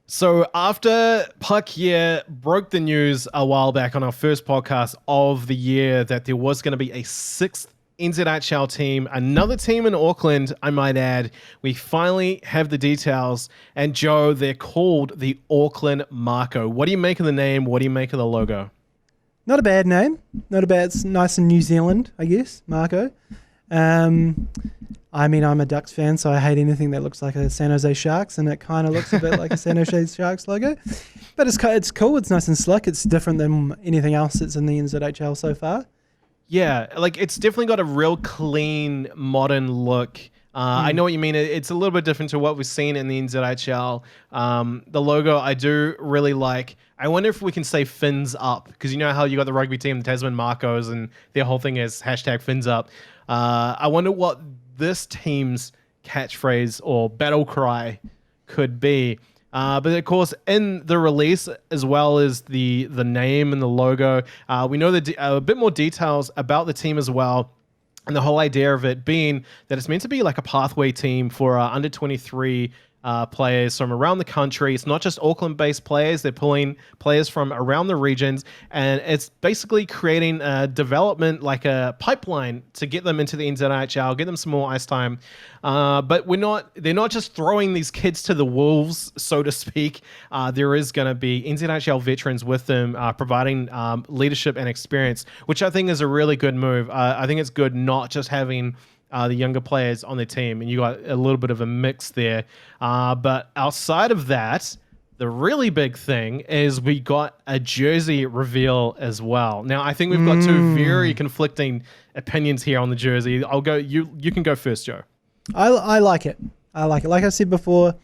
So after Puck here broke the news a while back on our first podcast of the year that there was going to be a sixth NZIHL team, another team in Auckland, I might add, we finally have the details. And Joe, they're called the Auckland Mako. What do you make of the name? What do you make of the logo? Not a bad name. Not a bad. It's nice in New Zealand, I guess. Mako. I mean, I'm a Ducks fan, so I hate anything that looks like a San Jose Sharks, and it kind of looks a bit like a San Jose Sharks logo. But it's cool. It's nice and slick. It's different than anything else that's in the NZIHL so far. Yeah, like it's definitely got a real clean, modern look. I know what you mean. It's a little bit different to what we've seen in the NZIHL. The logo I do really like. I wonder if we can say fins up, because you know how you got the rugby team, the Tasman Marcos, and their whole thing is hashtag fins up. I wonder what this team's catchphrase or battle cry could be. But of course, in the release, as well as the name and the logo, we know a bit more details about the team as well. And the whole idea of it being that it's meant to be like a pathway team for under 23 players from around the country. It's not just Auckland-based players. They're pulling players from around the regions. And it's basically creating a development, like a pipeline to get them into the NZIHL, get them some more ice time. But they're not just throwing these kids to the wolves, so to speak. There is going to be NZIHL veterans with them, providing leadership and experience, which I think is a really good move. I think it's good not just having the younger players on the team, and you got a little bit of a mix there. But outside of that, the really big thing is we got a jersey reveal as well. Now, I think we've got two very conflicting opinions here on the jersey. I'll go. You can go first, Joe. I like it. I like it. Like I said before,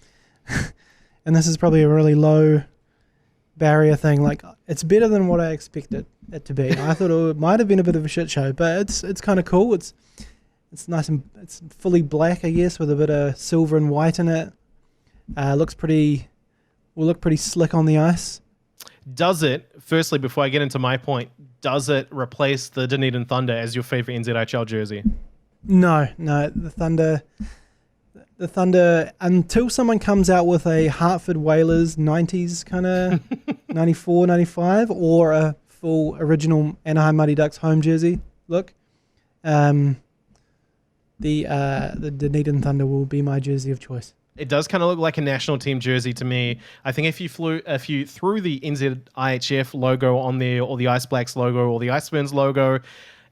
and this is probably a really low barrier thing. Like, it's better than what I expected it to be. I thought it might have been a bit of a shit show, but it's kind of cool. It's nice and it's fully black, I guess, with a bit of silver and white in it. Will look pretty slick on the ice. Does it, firstly, before I get into my point, does it replace the Dunedin Thunder as your favorite NZIHL jersey? No, the Thunder, until someone comes out with a Hartford Whalers 90s kind of 94, 95, or a full original Anaheim Mighty Ducks home jersey look, the Dunedin Thunder will be my jersey of choice. It does kind of look like a national team jersey to me. I think if you threw the NZIHF logo on there, or the Ice Blacks logo, or the Iceburns logo,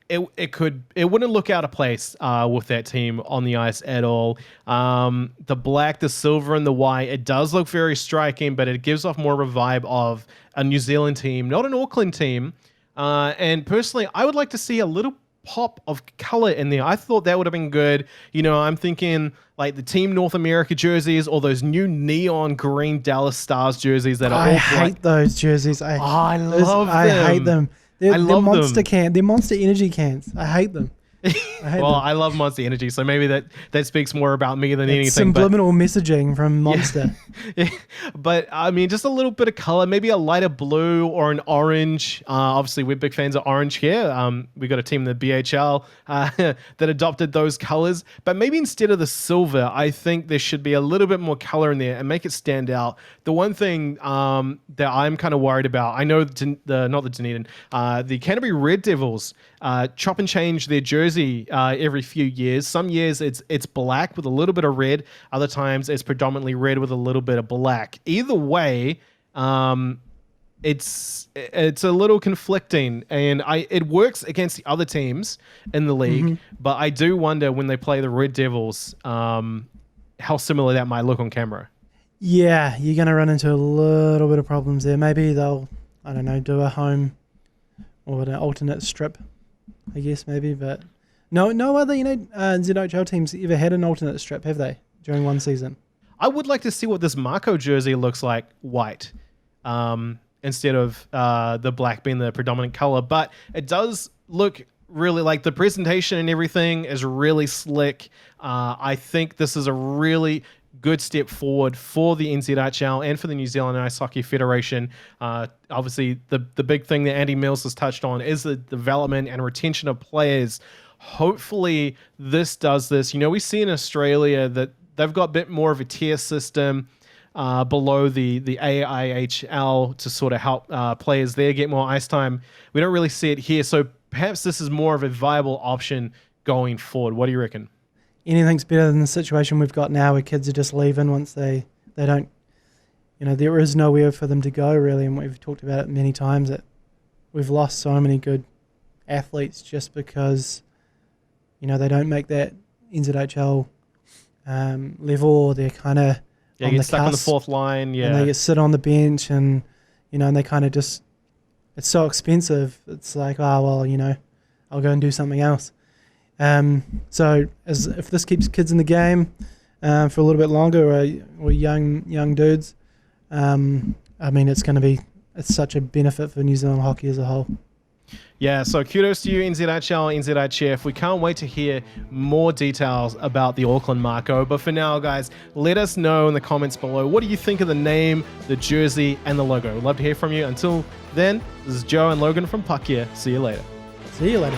it wouldn't look out of place with that team on the ice at all. The black, the silver, and the white, it does look very striking, but it gives off more of a vibe of a New Zealand team, not an Auckland team. And personally, I would like to see a little pop of color in there. I thought that would have been good. You know, I'm thinking like the Team North America jerseys, or those new neon green Dallas Stars jerseys that are I hate those jerseys. I love them. I hate them. They're monster them. They're Monster Energy cans. I hate them. I love Monster Energy, so maybe that speaks more about me than anything. Subliminal messaging from Monster. Yeah. But I mean, just a little bit of color, maybe a lighter blue or an orange. Obviously, we're big fans of orange here. We got a team in the BHL that adopted those colors. But maybe instead of the silver, I think there should be a little bit more color in there and make it stand out. The one thing that I'm kind of worried about, I know not the Dunedin, the Canterbury Red Devils chop and change their jersey every few years. Some years it's black with a little bit of red. Other times it's predominantly red with a little bit of black. Either way, it's a little conflicting, and it works against the other teams in the league. But I do wonder when they play the Red Devils, how similar that might look on camera. Yeah, you're going to run into a little bit of problems there. Maybe they'll, I don't know, do a home or an alternate strip, I guess, maybe, but no other, NZIHL teams ever had an alternate strip, have they, during one season? I would like to see what this Mako jersey looks like white, instead of the black being the predominant color. But it does look really, like, the presentation and everything is really slick. I think this is a really good step forward for the NZIHL and for the New Zealand Ice Hockey Federation. Obviously, the big thing that Andy Mills has touched on is the development and retention of players. Hopefully, this does this. You know, we see in Australia that they've got a bit more of a tier system. below the AIHL to sort of help players there get more ice time. We don't really see it here, so perhaps this is more of a viable option going forward. What do you reckon? Anything's better than the situation we've got now where kids are just leaving once they don't, there is nowhere for them to go really, and we've talked about it many times that we've lost so many good athletes just because, they don't make that NZIHL level, or they're kind of on get the stuck cusp, on the fourth line, and they get sit on the bench, and and they kind of just, it's so expensive. It's like, oh well, I'll go and do something else. So if this keeps kids in the game for a little bit longer, or young dudes, it's such a benefit for New Zealand hockey as a whole. Yeah, so kudos to you, NZIHL, NZIHF. We can't wait to hear more details about the Auckland Mako. But for now, guys, let us know in the comments below, what do you think of the name, the jersey, and the logo? We'd love to hear from you. Until then, this is Joe and Logan from Puck here. See you later. See you later.